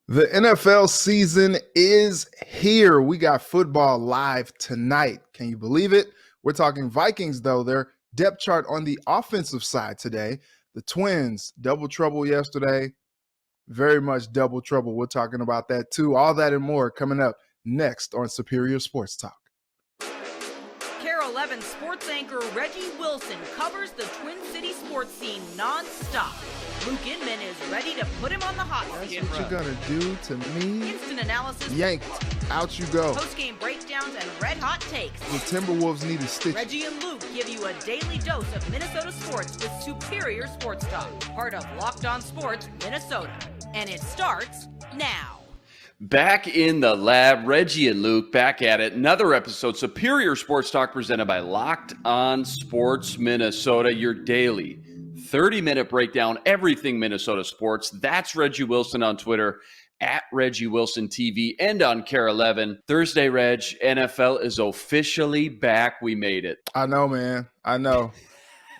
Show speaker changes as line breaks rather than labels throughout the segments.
The NFL season is here. We got football live tonight. Can you believe it? We're talking Vikings, though. Their depth chart on the offensive side today. The Twins, double trouble yesterday. Very much double trouble. We're talking about that too. All that and more coming up next on Superior Sports Talk.
KARE 11 sports anchor Reggie Wilson covers the Twin City sports scene nonstop. Luke Inman is ready to put him on the hot seat.
That's what you're going to do to me?
Instant analysis.
Yanked. Out you go.
Post-game breakdowns and red-hot takes.
The Timberwolves need a stitch.
Reggie and Luke give you a daily dose of Minnesota sports with superior sports talk. Part of Locked On Sports Minnesota. And it starts now.
Back in the lab, Reggie and Luke back at it. Another episode, Superior Sports Talk presented by Locked On Sports Minnesota, your daily 30-minute breakdown, everything Minnesota sports. That's Reggie Wilson on Twitter, at Reggie Wilson TV, and on KARE 11. Thursday, Reg, NFL is officially back. We made it.
I know, man. I know.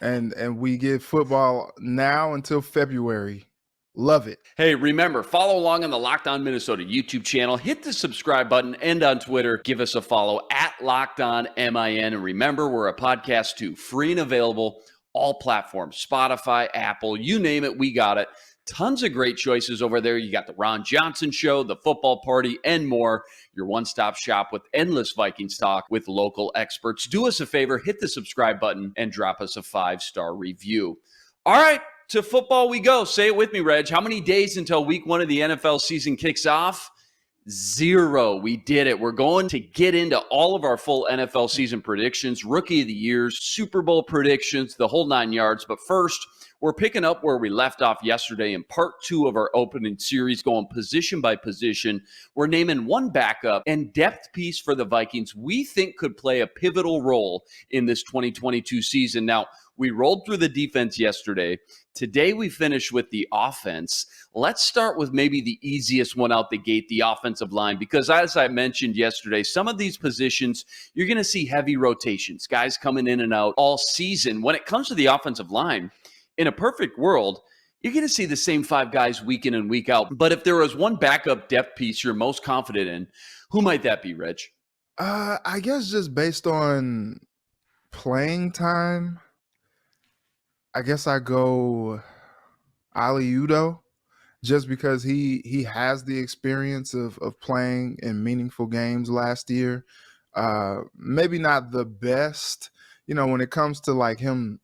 And we get football now until February. Love it.
Hey, remember, follow along on the Locked On Minnesota YouTube channel. Hit the subscribe button, and on Twitter, give us a follow at Locked On MIN. And remember, we're a podcast too, free and available, all platforms, Spotify, Apple, you name it, we got it. Tons of great choices over there. You got the Ron Johnson Show, the Football Party, and more. Your one-stop shop with endless Vikings talk with local experts. Do us a favor, hit the subscribe button, and drop us a 5-star review. All right. To football we go. Say it with me, Reg. How many days until week 1 of the NFL season kicks off? 0. We did it. We're going to get into all of our full NFL season predictions, rookie of the years, Super Bowl predictions, the whole 9 yards. But first, we're picking up where we left off yesterday in part 2 of our opening series, going position by position. We're naming one backup and depth piece for the Vikings we think could play a pivotal role in this 2022 season. Now, we rolled through the defense yesterday. Today, we finish with the offense. Let's start with maybe the easiest one out the gate, the offensive line, because as I mentioned yesterday, some of these positions, you're going to see heavy rotations, guys coming in and out all season. When it comes to the offensive line, in a perfect world, you're going to see the same 5 guys week in and week out. But if there was one backup depth piece you're most confident in, who might that be, Reg?
I guess just based on playing time, I guess I go Ali Udoh, just because he has the experience of playing in meaningful games last year. Maybe not the best, when it comes to like him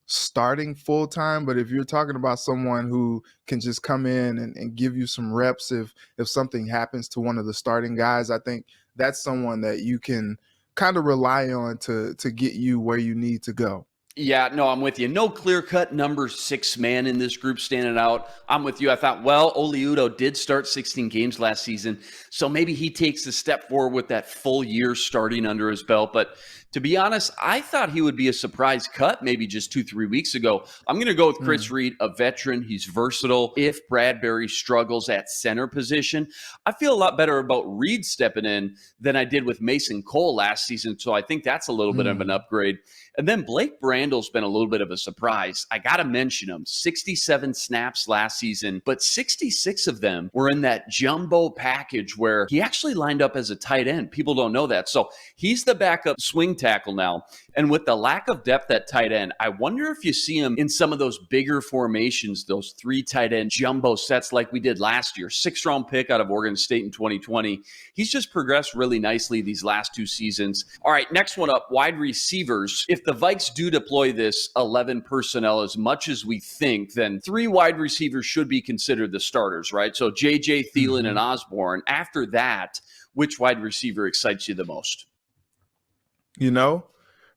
starting full time, but if you're talking about someone who can just come in and give you some reps if something happens to one of the starting guys, I think that's someone that you can kind of rely on to get you where you need to go.
Yeah, no, I'm with you. No clear-cut number 6 man in this group standing out. I'm with you. I thought, Oli Udoh did start 16 games last season, so maybe he takes a step forward with that full year starting under his belt. But to be honest, I thought he would be a surprise cut maybe just 2-3 weeks ago. I'm going to go with Chris Reed, a veteran. He's versatile. If Bradbury struggles at center position, I feel a lot better about Reed stepping in than I did with Mason Cole last season, so I think that's a little bit of an upgrade. And then Blake Brandle's been a little bit of a surprise. I got to mention him. 67 snaps last season, but 66 of them were in that jumbo package where he actually lined up as a tight end. People don't know that. So he's the backup swing tackle now. And with the lack of depth at tight end, I wonder if you see him in some of those bigger formations, those 3 tight end jumbo sets like we did last year. 6th-round pick out of Oregon State in 2020. He's just progressed really nicely these last 2 seasons. All right, next one up, wide receivers. If the Vikes do deploy this 11 personnel as much as we think, then 3 wide receivers should be considered the starters, right? So J.J. Thielen and Osborne. After that, which wide receiver excites you the most?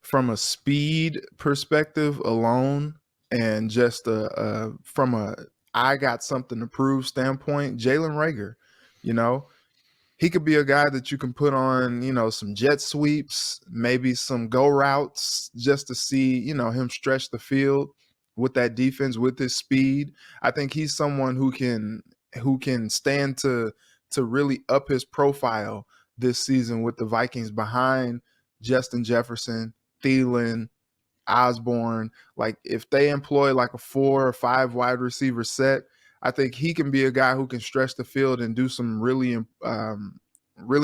From a speed perspective alone and just from a I got something to prove standpoint, Jalen Reagor, he could be a guy that you can put on, some jet sweeps, maybe some go routes just to see, him stretch the field with that defense, with his speed. I think he's someone who can stand to really up his profile this season with the Vikings behind Justin Jefferson, Thielen, Osborne. Like if they employ like a 4 or 5 wide receiver set, I think he can be a guy who can stretch the field and do some really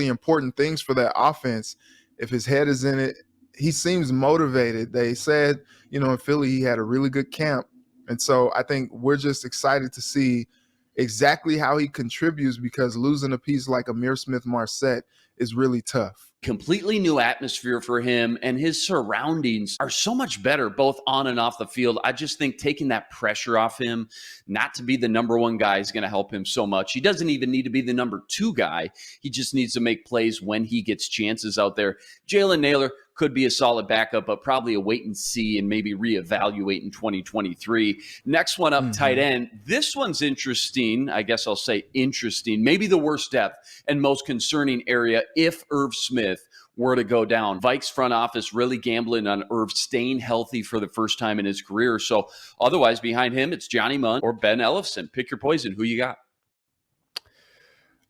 important things for that offense. If his head is in it, he seems motivated. They said, in Philly, he had a really good camp. And so I think we're just excited to see exactly how he contributes, because losing a piece like Amir Smith-Marset is really tough.
Completely new atmosphere for him, and his surroundings are so much better both on and off the field. I just think taking that pressure off him, not to be the number one guy, is going to help him so much. He doesn't even need to be the number two guy. He just needs to make plays when he gets chances out there. Jalen Nailor could be a solid backup, but probably a wait and see and maybe reevaluate in 2023. Next one up, tight end. This one's interesting. I guess I'll say interesting. Maybe the worst depth and most concerning area if Irv Smith were to go down. Vikes front office really gambling on Irv staying healthy for the first time in his career. So otherwise, behind him, it's Johnny Munn or Ben Ellefson. Pick your poison. Who you got?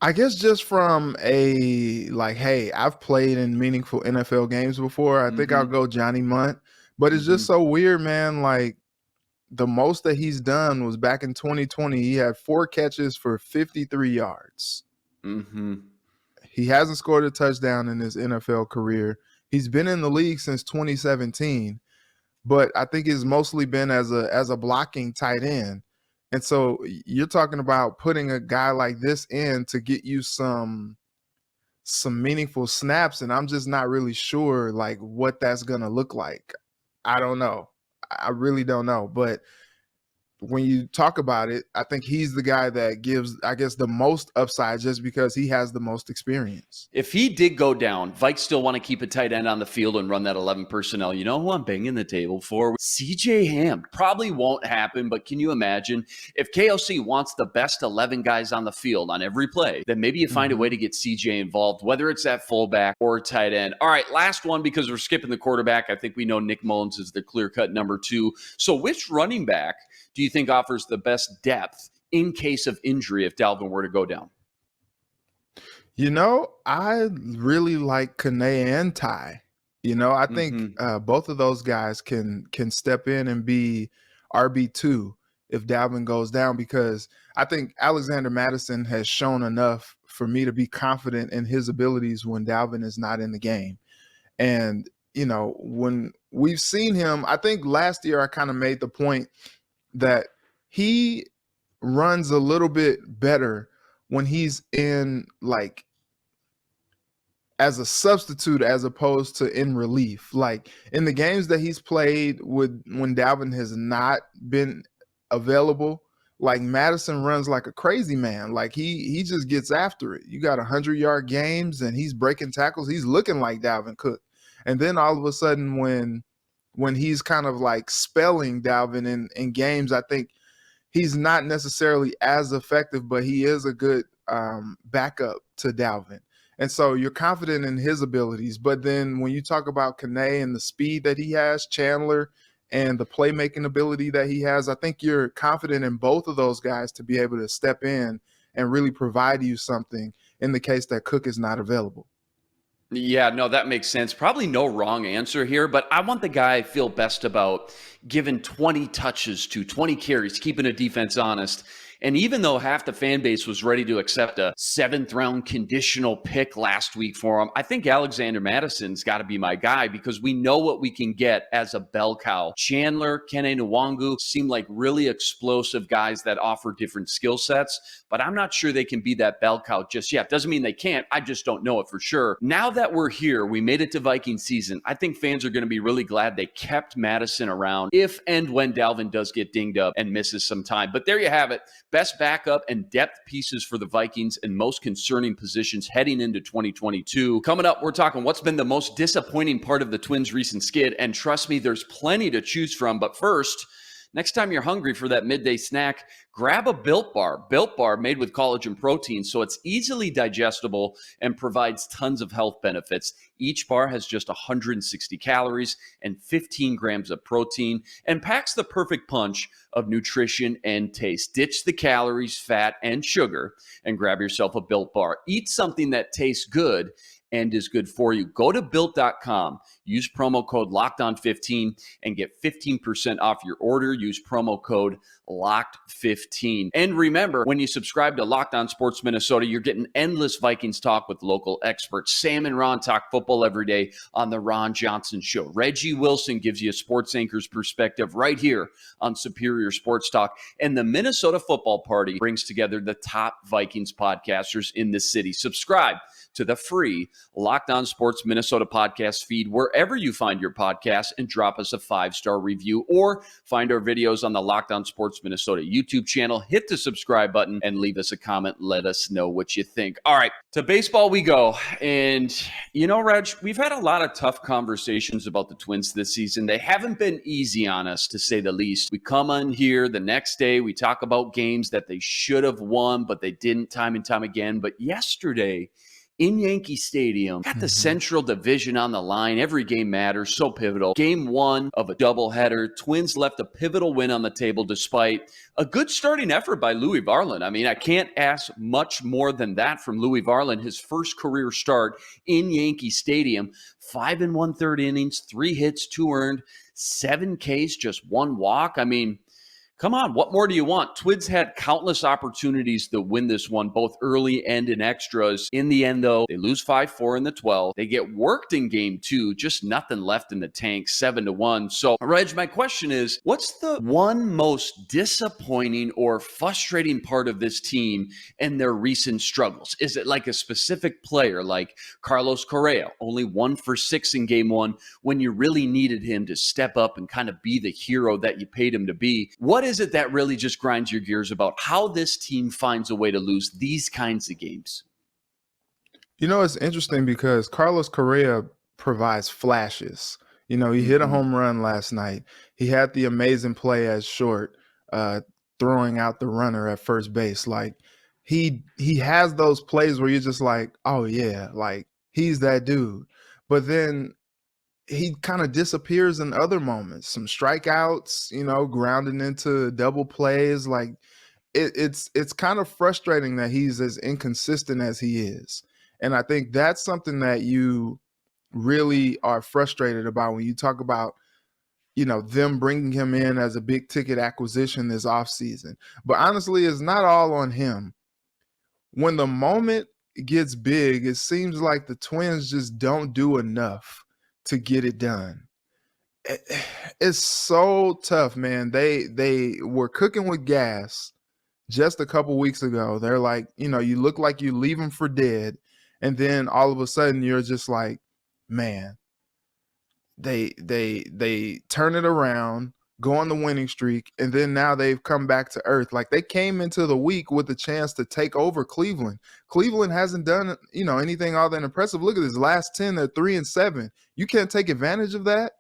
I guess just from hey, I've played in meaningful NFL games before. I think I'll go Johnny Munt. But it's just so weird, man. Like, the most that he's done was back in 2020. He had 4 catches for 53 yards. He hasn't scored a touchdown in his NFL career. He's been in the league since 2017, but I think it's mostly been as a blocking tight end. And so you're talking about putting a guy like this in to get you some meaningful snaps, and I'm just not really sure like what that's gonna look like. I don't know. I really don't know. But when you talk about it, I think he's the guy that gives, I guess, the most upside just because he has the most experience.
If he did go down, Vikes still want to keep a tight end on the field and run that 11 personnel. You know who I'm banging the table for? CJ Ham. Probably won't happen, but can you imagine if KOC wants the best 11 guys on the field on every play, then maybe you find a way to get CJ involved, whether it's at fullback or tight end. All right, last one, because we're skipping the quarterback. I think we know Nick Mullins is the clear-cut number 2. So which running back do you think offers the best depth in case of injury if Dalvin were to go down?
I really like Kane and Ty. I think both of those guys can step in and be RB2 if Dalvin goes down, because I think Alexander Mattison has shown enough for me to be confident in his abilities when Dalvin is not in the game. And, when we've seen him, I think last year I kind of made the point that he runs a little bit better when he's in like as a substitute as opposed to in relief. Like in the games that he's played when Dalvin has not been available, like Madison runs like a crazy man. Like he just gets after it. You got 100-yard games and he's breaking tackles. He's looking like Dalvin Cook. And then all of a sudden when he's kind of like spelling Dalvin in games, I think he's not necessarily as effective, but he is a good backup to Dalvin. And so you're confident in his abilities. But then when you talk about Kane and the speed that he has, Chandler, and the playmaking ability that he has, I think you're confident in both of those guys to be able to step in and really provide you something in the case that Cook is not available.
Yeah, no, that makes sense. Probably no wrong answer here, but I want the guy I feel best about giving 20 touches to 20 carries, keeping a defense honest. And even though half the fan base was ready to accept a 7th-round conditional pick last week for him, I think Alexander Madison's got to be my guy because we know what we can get as a bell cow. Chandler, Kene Nwangu seem like really explosive guys that offer different skill sets, but I'm not sure they can be that bell cow just yet. Doesn't mean they can't. I just don't know it for sure. Now that we're here, we made it to Viking season. I think fans are going to be really glad they kept Madison around if and when Dalvin does get dinged up and misses some time. But there you have it. Best backup and depth pieces for the Vikings and most concerning positions heading into 2022. Coming up, we're talking what's been the most disappointing part of the Twins' recent skid. And trust me, there's plenty to choose from. But first, next time you're hungry for that midday snack, grab a Built Bar. Built Bar made with collagen protein, so it's easily digestible and provides tons of health benefits. Each bar has just 160 calories and 15 grams of protein and packs the perfect punch of nutrition and taste. Ditch the calories, fat, and sugar and grab yourself a Built Bar. Eat something that tastes good and is good for you. Go to Built.com, use promo code LOCKEDON15 and get 15% off your order. Use promo code LOCKED15. And remember, when you subscribe to Locked On Sports Minnesota, you're getting endless Vikings talk with local experts. Sam and Ron talk football every day on the Ron Johnson Show. Reggie Wilson gives you a sports anchor's perspective right here on Superior Sports Talk. And the Minnesota Football Party brings together the top Vikings podcasters in the city. Subscribe to the free Locked On Sports Minnesota podcast feed wherever you find your podcasts, and drop us a 5-star review, or find our videos on the Locked On Sports Minnesota YouTube channel. Hit the subscribe button and leave us a comment. Let us know what you think. All right, to baseball we go. And you know, Reg, we've had a lot of tough conversations about the Twins this season. They haven't been easy on us, to say the least. We come on here the next day, we talk about games that they should have won, but they didn't, time and time again. But yesterday, in Yankee Stadium, got the Central Division on the line. Every game matters, so pivotal. Game 1 of a doubleheader. Twins left a pivotal win on the table despite a good starting effort by Louis Varland. I mean, I can't ask much more than that from Louis Varland. His first career start in Yankee Stadium. 5 1/3 innings, 3 hits, 2 earned, 7 Ks, just 1 walk. I mean, come on, what more do you want? Twins had countless opportunities to win this one, both early and in extras. In the end, though, they lose 5-4 in the 12th. They get worked in game 2, just nothing left in the tank, 7-1. So, Reg, my question is, what's the one most disappointing or frustrating part of this team and their recent struggles? Is it like a specific player, like Carlos Correa, only 1 for 6 in game 1, when you really needed him to step up and kind of be the hero that you paid him to be? What is it that really just grinds your gears about how this team finds a way to lose these kinds of games?
You know, it's interesting because Carlos Correa provides flashes. You know, he hit a home run last night. He had the amazing play at short, throwing out the runner at first base. Like, he has those plays where you're just like, oh yeah, like he's that dude. But then he kind of disappears in other moments. Some strikeouts, you know, grounding into double plays. Like it's kind of frustrating that he's as inconsistent as he is. And I think that's something that you really are frustrated about when you talk about, you know, them bringing him in as a big ticket acquisition this offseason. But honestly, it's not all on him. When the moment gets big, it seems like the Twins just don't do enough to get it done. It's so tough, man. They were cooking with gas just a couple weeks ago. They're like, you know, you look like you leave them for dead, and then all of a sudden you're just like, man, they turn it around, go on the winning streak, and then now they've come back to earth. Like, they came into the week with a chance to take over Cleveland. Cleveland hasn't done, you know, anything all that impressive. Look at this last 10, they're 3-7. You can't take advantage of that.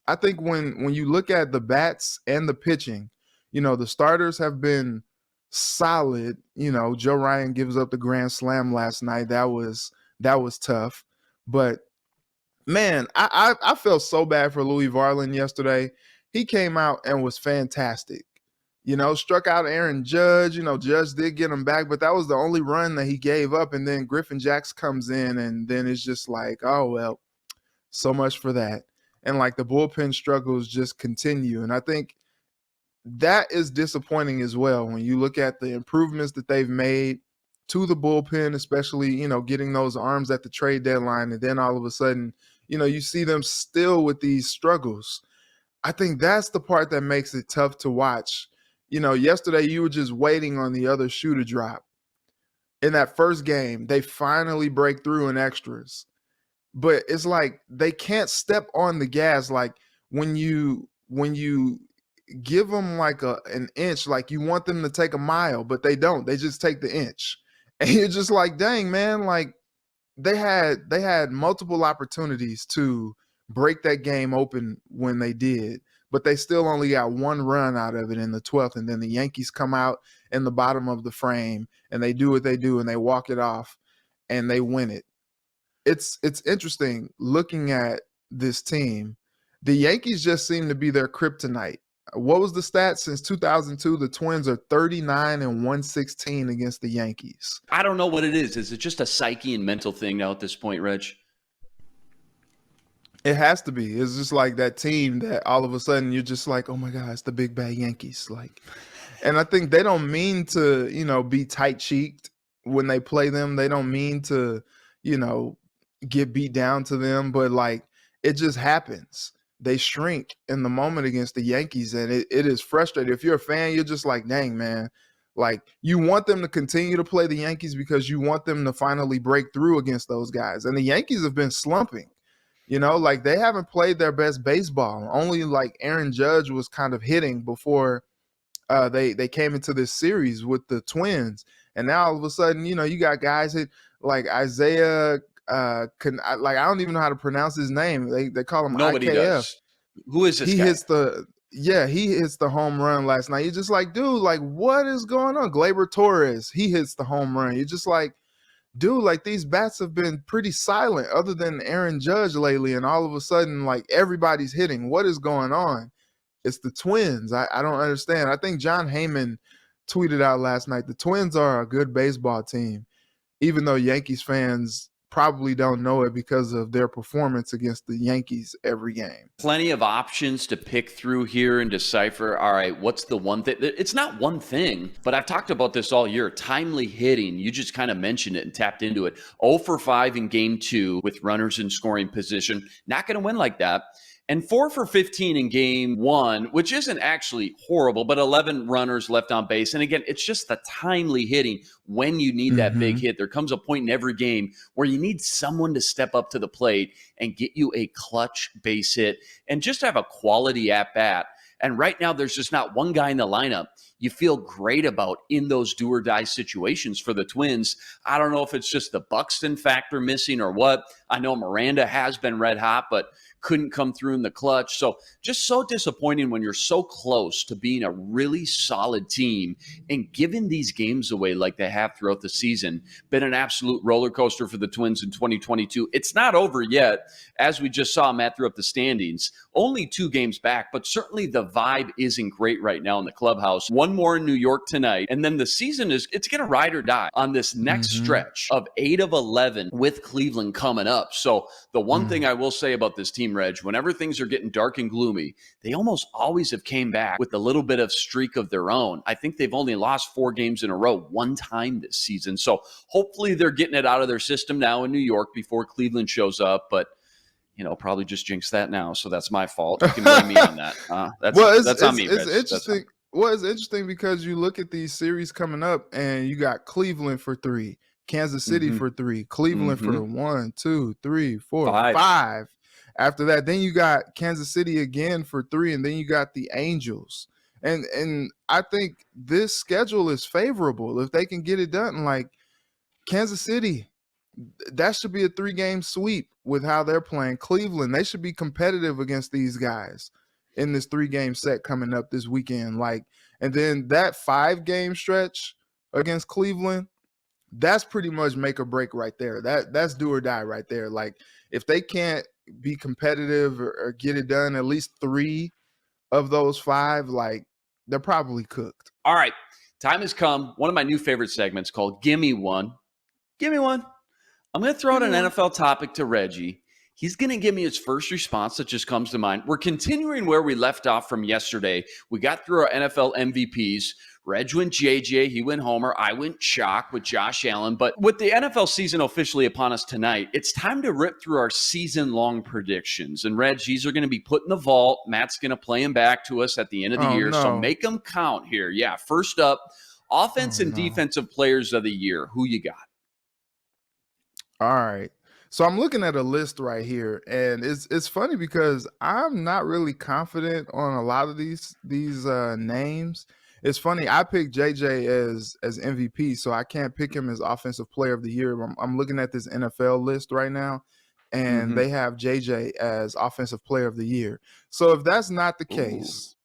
I think when you look at the bats and the pitching, you know, the starters have been solid. You know, Joe Ryan gives up the grand slam last night. That was tough. But man, I felt so bad for Louis Varland yesterday. He came out and was fantastic. You know, struck out Aaron Judge. You know, Judge did get him back, but that was the only run that he gave up. And then Griffin Jacks comes in, and then it's just like, oh, well, so much for that. And like the bullpen struggles just continue. And I think that is disappointing as well when you look at the improvements that they've made to the bullpen, especially, you know, getting those arms at the trade deadline. And then all of a sudden, you know, you see them still with these struggles. I think that's the part that makes it tough to watch. You know, yesterday you were just waiting on the other shoe to drop. In that first game, they finally break through in extras. But it's like they can't step on the gas. Like when you give them like an inch, like you want them to take a mile, but they don't. They just take the inch. And you're just like, dang, man, like they had multiple opportunities to break that game open when they did, but they still only got 1 run out of it in the 12th. And then the Yankees come out in the bottom of the frame and they do what they do and they walk it off and they win it. It's interesting looking at this team. The Yankees just seem to be their kryptonite. What was the stat? Since 2002, the Twins are 39-116 against the Yankees.
I don't know what it is. Is it just a psyche and mental thing now at this point, Reg?
It has to be. It's just like that team that all of a sudden you're just like, oh my God, it's the big bad Yankees. Like, And I think they don't mean to, be tight cheeked when they play them. They don't mean to, you know, get beat down to them, but like it just happens. They shrink in the moment against the Yankees, and it is frustrating. If you're a fan, you're just like, dang, man. Like you want them to continue to play the Yankees because you want them to finally break through against those guys. And the Yankees have been slumping. Like they haven't played their best baseball. Only like Aaron Judge was kind of hitting before they came into this series with the Twins, and now all of a sudden, you got guys like Isaiah. I don't even know how to pronounce his name. They call him
Nobody
IKF.
does. Who is this
He
guy?
he hits the home run last night. You're just like, dude, like what is going on? Gleyber Torres, he hits the home run. You're just like, dude, like these bats have been pretty silent other than Aaron Judge lately, and all of a sudden, like everybody's hitting. What is going on? It's the Twins. I don't understand. I think John Heyman tweeted out last night, the Twins are a good baseball team, even though Yankees fans probably don't know it because of their performance against the Yankees every game.
Plenty of options to pick through here and decipher. All right, what's the one thing? It's not one thing, but I've talked about this all year. Timely hitting. You just kind of mentioned it and tapped into it. 0 for 5 in game 2 with runners in scoring position. Not going to win like that. And 4 for 15 in game 1, which isn't actually horrible, but 11 runners left on base. And again, it's just the timely hitting when you need that big hit. There comes a point in every game where you need someone to step up to the plate and get you a clutch base hit and just have a quality at bat. And right now, there's just not one guy in the lineup you feel great about in those do or die situations for the Twins. I don't know if it's just the Buxton factor missing or what. I know Miranda has been red hot, but couldn't come through in the clutch. So just so disappointing when you're so close to being a really solid team and giving these games away like they have throughout the season. Been an absolute roller coaster for the Twins in 2022. It's not over yet. As we just saw, Matt threw up the standings. Only 2 games back, but certainly the vibe isn't great right now in the clubhouse. One more in New York tonight, and then the season it's going to ride or die on this next stretch of 8 of 11 with Cleveland coming up. So the one thing I will say about this team, Reg, whenever things are getting dark and gloomy, they almost always have came back with a little bit of streak of their own. I think they've only lost 4 games in a row one time this season. So hopefully they're getting it out of their system now in New York before Cleveland shows up. But probably just jinx that now. So that's my fault. You can blame me on that. That's on me,
It's
Reg.
interesting. Well, it's interesting because you look at these series coming up and you got Cleveland for 3, Kansas City for 3, Cleveland for 1, 2, 3, 4, 5. After that, then you got Kansas City again for 3, and then you got the Angels. And I think this schedule is favorable if they can get it done. Like Kansas City, that should be a 3-game sweep with how they're playing. Cleveland, they should be competitive against these guys in this 3-game set coming up this weekend. Like, and then that 5-game stretch against Cleveland, that's pretty much make or break right there. That's do or die right there. Like if they can't be competitive or get it done, at least 3 of those 5, like they're probably cooked.
All right, time has come. One of my new favorite segments called Gimme One. Gimme one. I'm going to throw out an NFL topic to Reggie. He's going to give me his first response that just comes to mind. We're continuing where we left off from yesterday. We got through our NFL MVPs. Reg went JJ, he went Homer, I went Chalk with Josh Allen. But with the NFL season officially upon us tonight, it's time to rip through our season-long predictions. And Reg, these are going to be put in the vault. Matt's going to play them back to us at the end of the year.
No.
So make them count here. Yeah, first up, offense and defensive players of the year. Who you got?
All right. So I'm looking at a list right here, and it's funny because I'm not really confident on a lot of these names. It's funny. I picked JJ as MVP, so I can't pick him as Offensive Player of the Year. I'm looking at this NFL list right now, and they have JJ as Offensive Player of the Year. So if that's not the case,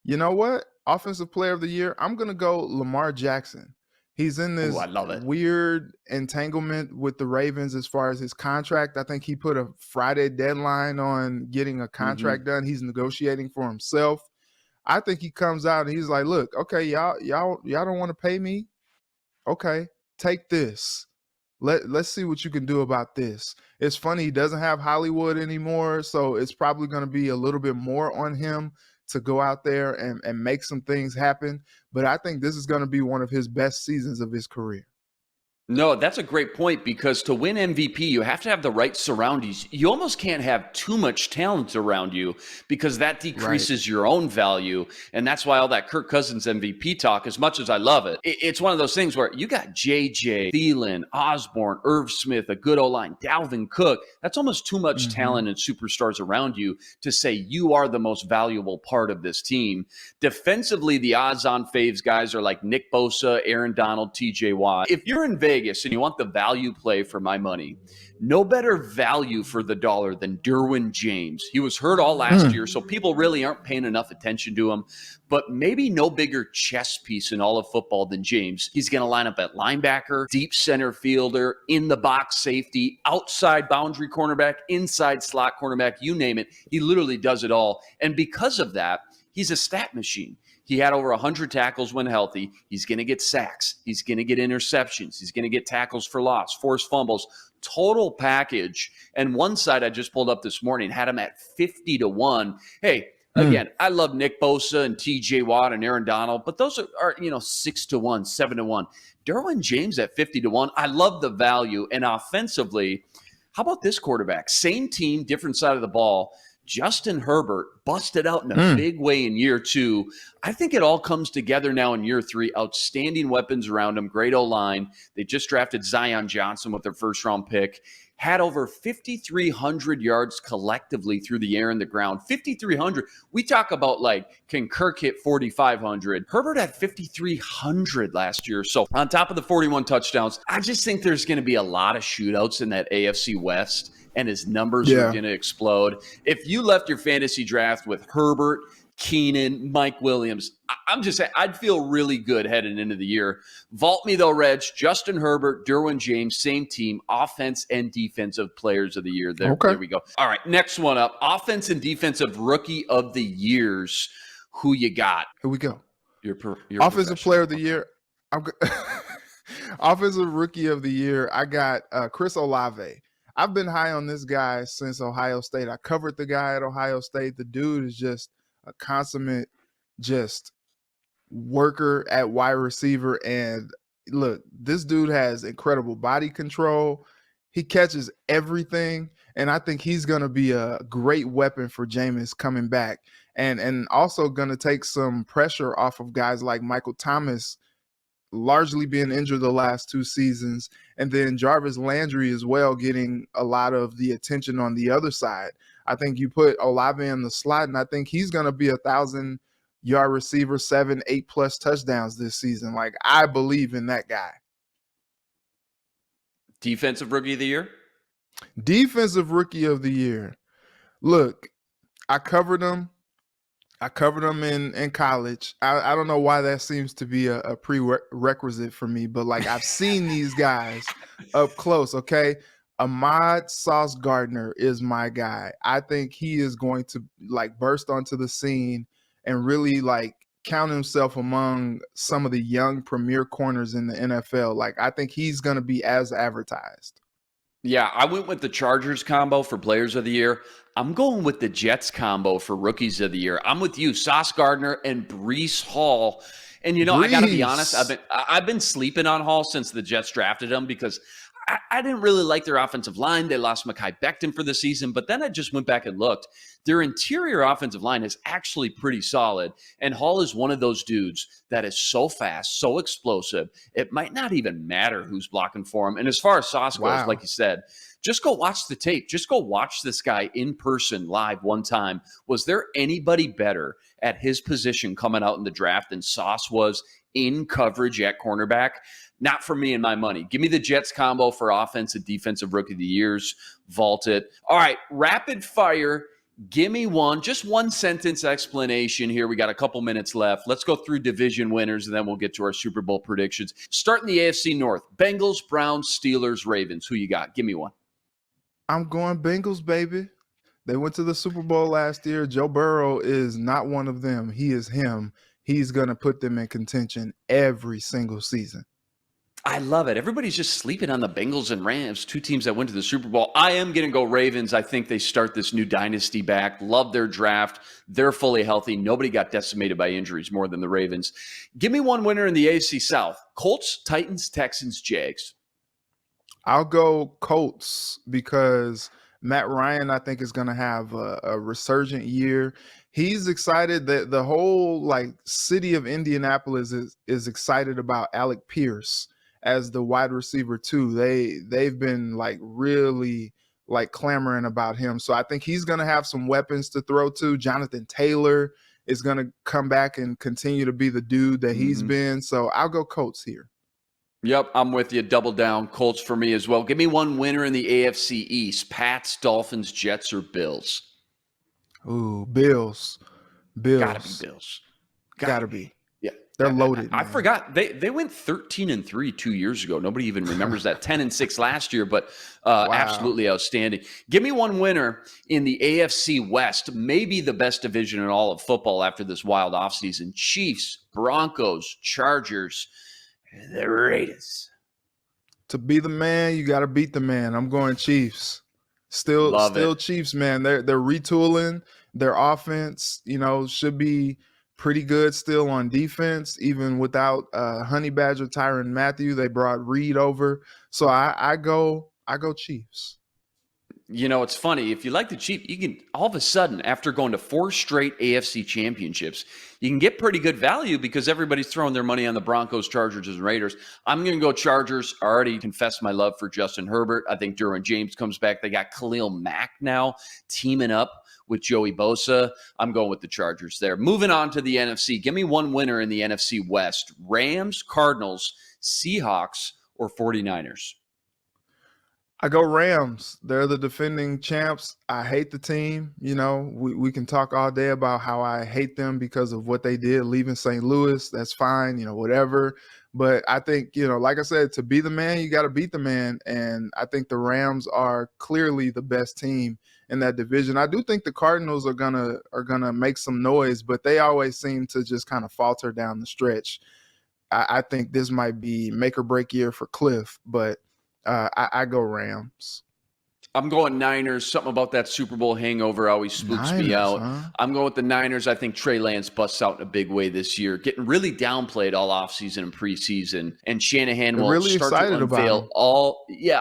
you know what? Offensive Player of the Year, I'm gonna go Lamar Jackson. He's in this weird entanglement with the Ravens as far as his contract. I think he put a Friday deadline on getting a contract done. He's negotiating for himself. I think he comes out and he's like, look, okay, y'all don't want to pay me? Okay, take this. Let's see what you can do about this. It's funny, he doesn't have Hollywood anymore, so it's probably going to be a little bit more on him to go out there and make some things happen. But I think this is going to be one of his best seasons of his career.
No, that's a great point, because to win MVP, you have to have the right surroundings. You almost can't have too much talent around you, because that decreases your own value. And that's why all that Kirk Cousins MVP talk, as much as I love it, it's one of those things where you got JJ, Thielen, Osborne, Irv Smith, a good O-line, Dalvin Cook. That's almost too much talent and superstars around you to say you are the most valuable part of this team. Defensively, the odds-on faves guys are like Nick Bosa, Aaron Donald, TJ Watt. If you're in Vegas and you want the value play for my money, no better value for the dollar than Derwin James. He was hurt all last year, so people really aren't paying enough attention to him. But maybe no bigger chess piece in all of football than James. He's going to line up at linebacker, deep center fielder, in the box safety, outside boundary cornerback, inside slot cornerback, you name it. He literally does it all. And because of that, he's a stat machine. He had over 100 tackles when healthy. He's going to get sacks. He's going to get interceptions. He's going to get tackles for loss, forced fumbles, total package. And one side I just pulled up this morning had him at 50-1. Hey, again, I love Nick Bosa and TJ Watt and Aaron Donald, but those are 6-1, 7-1. Derwin James at 50-1. I love the value. And offensively, how about this quarterback? Same team, different side of the ball. Justin Herbert busted out in a big way in year 2. I think it all comes together now in year 3. Outstanding weapons around him, great O-line. They just drafted Zion Johnson with their first-round pick. Had over 5,300 yards collectively through the air and the ground. 5,300. We talk about, can Kirk hit 4,500? Herbert had 5,300 last year. So on top of the 41 touchdowns, I just think there's going to be a lot of shootouts in that AFC West, and his numbers are going to explode. If you left your fantasy draft with Herbert, Keenan, Mike Williams, I'm just saying, I'd feel really good heading into the year. Vault me though, Reg. Justin Herbert, Derwin James, same team, offense and defensive players of the year. There we go. All right, next one up. Offense and defensive rookie of the years. Who you got?
Here we go.
Your
offensive player of the year. Offensive rookie of the year. I got Chris Olave. I've been high on this guy since Ohio State. I covered the guy at Ohio State. The dude is just a consummate worker at wide receiver. And look, this dude has incredible body control. He catches everything. And I think he's going to be a great weapon for Jameis coming back. And also going to take some pressure off of guys like Michael Thomas, largely being injured the last 2 seasons, and then Jarvis Landry as well getting a lot of the attention on the other side. I think you put Olave in the slot, and I think he's going to be 1,000-yard receiver, 7-8+ touchdowns this season. I believe in that guy.
Defensive rookie of the year?
Defensive rookie of the year. Look, I covered him. in college. I don't know why that seems to be a prerequisite for me, but I've seen these guys up close, okay? Ahmad Sauce Gardner is my guy. I think he is going to burst onto the scene and really count himself among some of the young premier corners in the NFL. I think he's going to be as advertised.
Yeah, I went with the Chargers combo for players of the year. I'm going with the Jets combo for rookies of the year. I'm with you, Sauce Gardner and Breece Hall. And I got to be honest, I've been sleeping on Hall since the Jets drafted him, because I didn't really like their offensive line. They lost Mekhi Becton for the season, but then I just went back and looked. Their interior offensive line is actually pretty solid, and Hall is one of those dudes that is so fast, so explosive, it might not even matter who's blocking for him. And as far as Sauce goes, like you said, just go watch the tape. Just go watch this guy in person live one time. Was there anybody better at his position coming out in the draft than Sauce was in coverage at cornerback? Not for me and my money. Give me the Jets combo for offense and defensive rookie of the years. Vault it. All right, rapid fire. Give me one, just one sentence explanation here. We got a couple minutes left. Let's go through division winners, and then we'll get to our Super Bowl predictions. Starting the AFC North, Bengals, Browns, Steelers, Ravens. Who you got? Give me one.
I'm going Bengals, baby. They went to the Super Bowl last year. Joe Burrow is not one of them. He is him. He's going to put them in contention every single season.
I love it. Everybody's just sleeping on the Bengals and Rams, two teams that went to the Super Bowl. I am going to go Ravens. I think they start this new dynasty back. Love their draft. They're fully healthy. Nobody got decimated by injuries more than the Ravens. Give me one winner in the AFC South. Colts, Titans, Texans, Jags.
I'll go Colts because Matt Ryan, I think, is going to have a resurgent year. He's excited that the whole city of Indianapolis is excited about Alec Pierce as the wide receiver too. They've been really clamoring about him. So I think he's going to have some weapons to throw to. Jonathan Taylor is going to come back and continue to be the dude that he's been. So I'll go Colts here.
Yep, I'm with you. Double down. Colts for me as well. Give me one winner in the AFC East. Pats, Dolphins, Jets, or Bills?
Ooh, Bills.
Gotta be Bills.
Gotta be.
Yeah.
They're loaded.
I forgot. They went 13-3 2 years ago. Nobody even remembers that. 10-6 last year, but
Wow.
absolutely outstanding. Give me one winner in the AFC West. Maybe the best division in all of football after this wild offseason. Chiefs, Broncos, Chargers, the Raiders.
To be the man, you got to beat the man. I'm going Chiefs. Still Chiefs, man. They're retooling their offense. Should be pretty good still on defense, even without Honey Badger Tyrann Mathieu. They brought Reed over, so I go Chiefs.
It's funny. If you like the Chiefs, you can all of a sudden, after going to 4 straight AFC championships, you can get pretty good value because everybody's throwing their money on the Broncos, Chargers, and Raiders. I'm going to go Chargers. I already confessed my love for Justin Herbert. I think Derwin James comes back. They got Khalil Mack now teaming up with Joey Bosa. I'm going with the Chargers there. Moving on to the NFC. Give me one winner in the NFC West. Rams, Cardinals, Seahawks, or 49ers?
I go Rams. They're the defending champs. I hate the team. We can talk all day about how I hate them because of what they did leaving St. Louis. That's fine, whatever. But I think, like I said, to be the man, you got to beat the man. And I think the Rams are clearly the best team in that division. I do think the Cardinals are gonna make some noise, but they always seem to just kind of falter down the stretch. I think this might be make or break year for Cliff, but I go Rams.
I'm going Niners. Something about that Super Bowl hangover always spooks me out.
Huh?
I'm going with the Niners. I think Trey Lance busts out in a big way this year, getting really downplayed all offseason and preseason. And Shanahan will
really
start to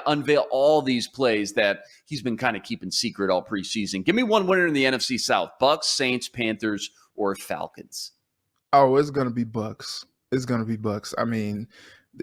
unveil all these plays that he's been kind of keeping secret all preseason. Give me one winner in the NFC South. Bucks, Saints, Panthers, or Falcons?
Oh, it's going to be Bucks. It's going to be Bucks. I mean,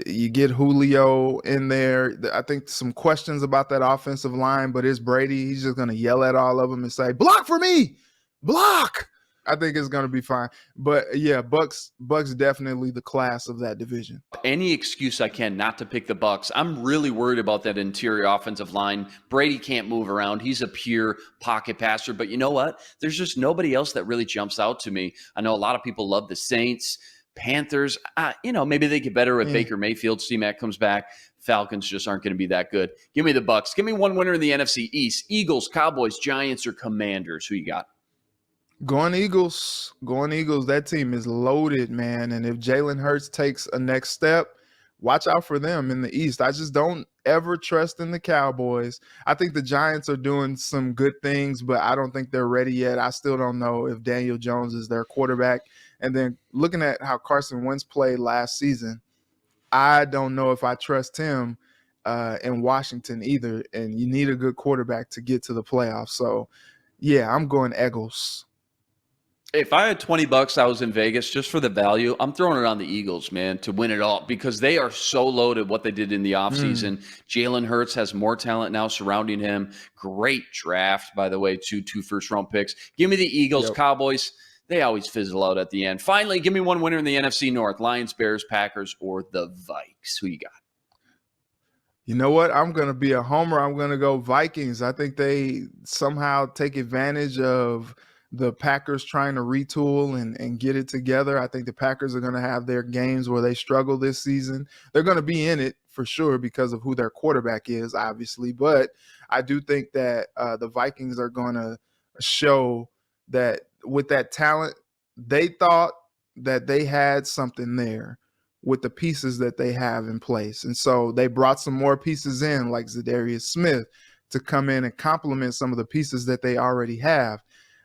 you get Julio in there. I think some questions about that offensive line, but it's Brady. He's just going to yell at all of them and say, block for me, block. I think it's going to be fine. But yeah, Bucks definitely the class of that division.
Any excuse I can not to pick the Bucks. I'm really worried about that interior offensive line. Brady can't move around. He's a pure pocket passer. But you know what? There's just nobody else that really jumps out to me. I know a lot of people love the Saints. Panthers, maybe they get better with Baker Mayfield. C-Mac comes back. Falcons just aren't going to be that good. Give me the Bucks. Give me one winner in the NFC East. Eagles, Cowboys, Giants, or Commanders? Who you got?
Going Eagles. That team is loaded, man. And if Jalen Hurts takes a next step, watch out for them in the East. I just don't ever trust in the Cowboys. I think the Giants are doing some good things, but I don't think they're ready yet. I still don't know if Daniel Jones is their quarterback. And then looking at how Carson Wentz played last season, I don't know if I trust him in Washington either. And you need a good quarterback to get to the playoffs. So, yeah, I'm going Eagles.
If I had $20, I was in Vegas just for the value. I'm throwing it on the Eagles, man, to win it all because they are so loaded what they did in the offseason. Jalen Hurts has more talent now surrounding him. Great draft, by the way, two first-round picks. Give me the Eagles. Yep. Cowboys, they always fizzle out at the end. Finally, give me one winner in the NFC North. Lions, Bears, Packers, or the Vikes. Who you got?
You know what? I'm going to be a homer. I'm going to go Vikings. I think they somehow take advantage of the Packers trying to retool and get it together. I think the Packers are going to have their games where they struggle this season. They're going to be in it for sure because of who their quarterback is, obviously. But I do think that the Vikings are going to show that with that talent, they thought that they had something there with the pieces that they have in place. And so they brought some more pieces in, like Za'Darius Smith, to come in and complement some of the pieces that they already have.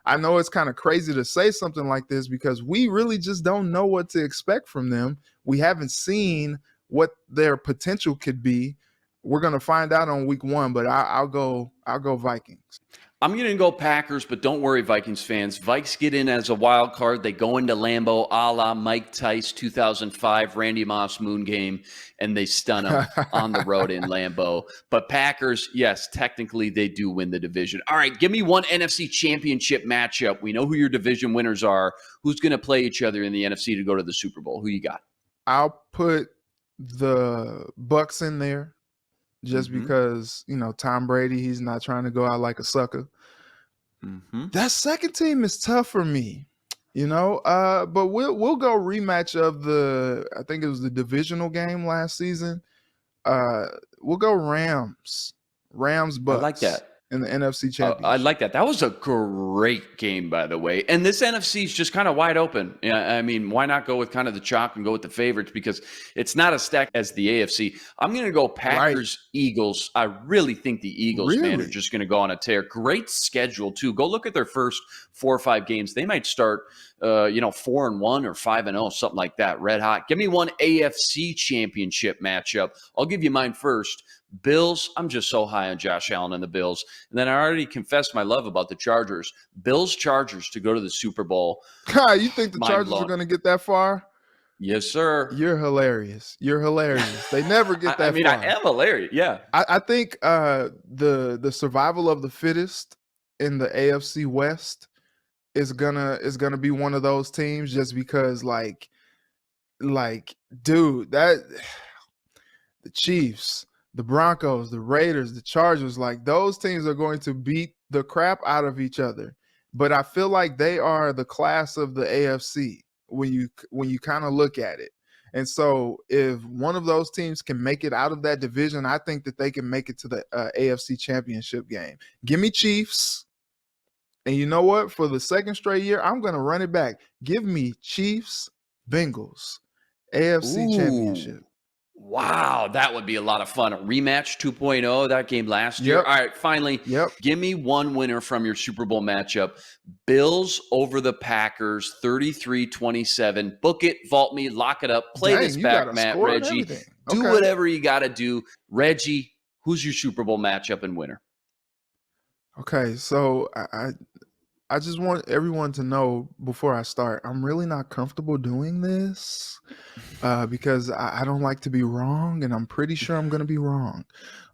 I know it's kind of crazy to say something like this because we really just don't know what to expect from them. We haven't seen what their potential could be. We're going to find out on week 1, but I'll go Vikings.
I'm going to go Packers, but don't worry, Vikings fans. Vikes get in as a wild card. They go into Lambeau a la Mike Tice 2005 Randy Moss moon game, and they stun them on the road in Lambeau. But Packers, yes, technically they do win the division. All right, give me one NFC championship matchup. We know who your division winners are. Who's going to play each other in the NFC to go to the Super Bowl? Who you got?
I'll put the Bucks in there just because, Tom Brady, he's not trying to go out like a sucker. That second team is tough for me, but we'll go rematch of I think it was the divisional game last season. We'll go Rams Bucks.
I like that.
In the NFC Championship.
I like that. That was a great game, by the way. And this NFC is just kind of wide open. I mean, why not go with kind of the chalk and go with the favorites because it's not as stacked as the AFC. I'm going to go Packers, Eagles. I really think the Eagles, man, are just going to go on a tear. Great schedule, too. Go look at their first 4 or 5 games. They might start, 4-1 or 5-0, something like that. Red hot. Give me one AFC championship matchup. I'll give you mine first. Bills, I'm just so high on Josh Allen and the Bills. And then I already confessed my love about the Chargers. Bills-Chargers to go to the Super Bowl.
You think the Chargers are going to get that far?
Yes, sir.
You're hilarious. They never get that far.
I am hilarious, yeah.
I think the survival of the fittest in the AFC West is gonna be one of those teams just because, dude, the Chiefs, the Broncos, the Raiders, the Chargers, those teams are going to beat the crap out of each other. But I feel like they are the class of the AFC when you kind of look at it. And so if one of those teams can make it out of that division, I think that they can make it to the AFC Championship game. Give me Chiefs. And you know what? For the second straight year, I'm going to run it back. Give me Chiefs, Bengals, AFC Championship.
Wow, that would be a lot of fun. A rematch 2.0, that game last year. All right, finally, give me one winner from your Super Bowl matchup. Bills over the Packers, 33-27. Book it, vault me, lock it up. Play this back, Matt, Reggie. Do whatever you got to do. Reggie, who's your Super Bowl matchup and winner?
Okay, so I just want everyone to know before I start, I'm really not comfortable doing this because I don't like to be wrong, and I'm pretty sure I'm going to be wrong.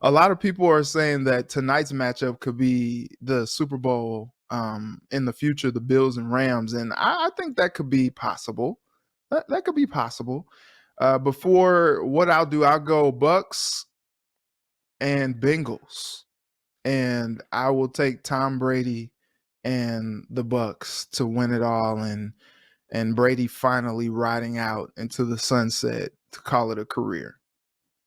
A lot of people are saying that tonight's matchup could be the Super Bowl in the future, the Bills and Rams, and I think that could be possible. That could be possible. Before what I'll do, I'll go Bucks and Bengals, and I will take Tom Brady and the Bucks to win it all, and Brady finally riding out into the sunset to call it a career.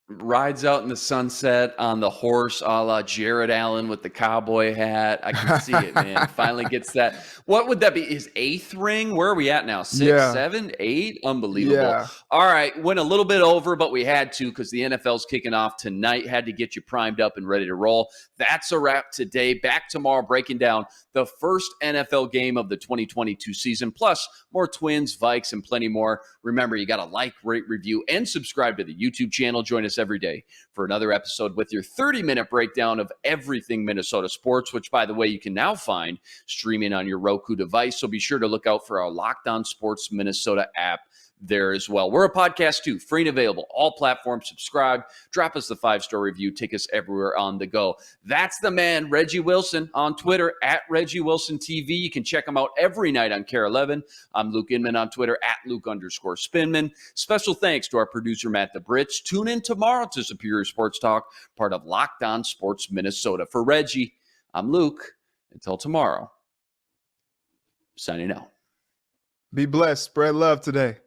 Rides out in the sunset on the horse a la Jared Allen with the cowboy hat. I can see it, man. Finally gets that. What would that be? His 8th ring? Where are we at now? 6, 7, 8? Unbelievable.
Yeah.
All right. Went a little bit over, but we had to because the NFL's kicking off tonight. Had to get you primed up and ready to roll. That's a wrap today. Back tomorrow breaking down the first NFL game of the 2022 season, plus more Twins, Vikes, and plenty more. Remember, you got to like, rate, review, and subscribe to the YouTube channel. Join us every day for another episode with your 30-minute breakdown of everything Minnesota sports, which, by the way, you can now find streaming on your Roku device. So be sure to look out for our Locked On Sports Minnesota app there as well. We're a podcast too, free and available, all platforms. Subscribe, drop us the 5-star review, take us everywhere on the go. That's the man, Reggie Wilson, on Twitter at Reggie Wilson TV. You can check him out every night on Care 11. I'm Luke Inman on Twitter at Luke_Spinman. Special thanks to our producer, Matt the Brits. Tune in tomorrow to Superior Sports Talk, part of Locked On Sports Minnesota. For Reggie, I'm Luke. Until tomorrow, signing out.
Be blessed. Spread love today.